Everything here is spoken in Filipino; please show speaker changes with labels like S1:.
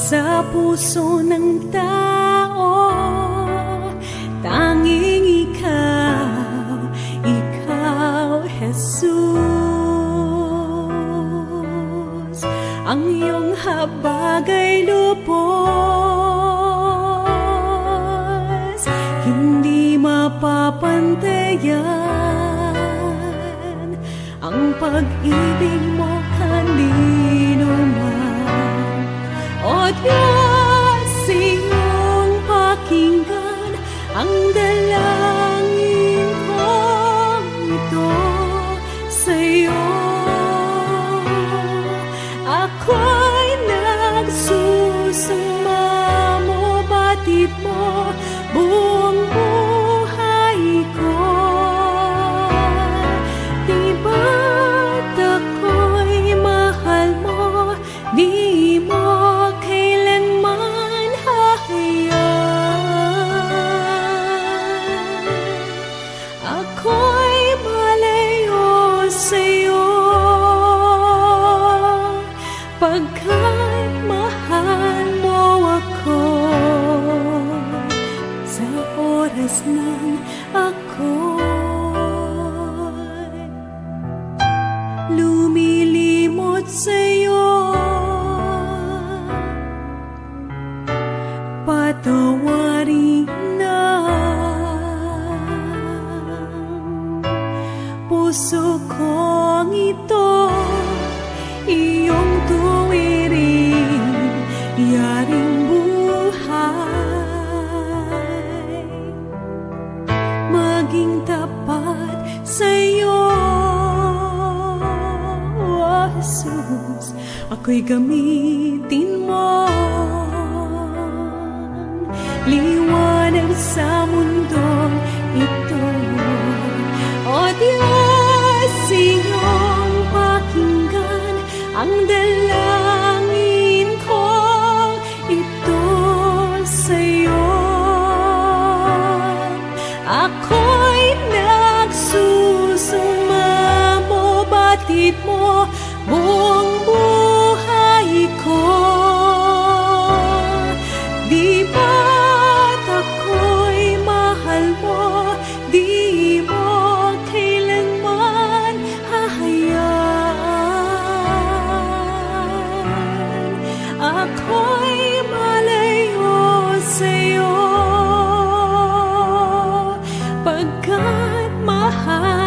S1: sa puso ng tao, tanging ikaw, Jesus. Ang iyong habag ay lubos, hindi mapapantayan ang pag-ibig mo kanino man. O Diyos, iyong pakinggan ang dalangin kong ito sa'yo. Ako'y nagsusumamo, batid mo buong buhay ko. Di ba't ako'y mahal mo, di mo kailanman hahayaan ako'y malayo sa'yo, pagkat mahal mo ako sa oras ng ako'y lumilimot sa'yo. Patawarin na puso kong ito, iyong tuwirin, yaring buhay, maging tapat sa'yo. O Jesus, ako'y gamitin mo, liwanag sa mundong ito. O Diyos, iyong pakinggan ang dalangin ko ito sa'yo. Ako'y nagsusumamo, batid mo buong buhay ko. Di ba't ako'y mahal mo, di mo kailanman hahayaan ako'y malayo sa'yo, pagkat mahal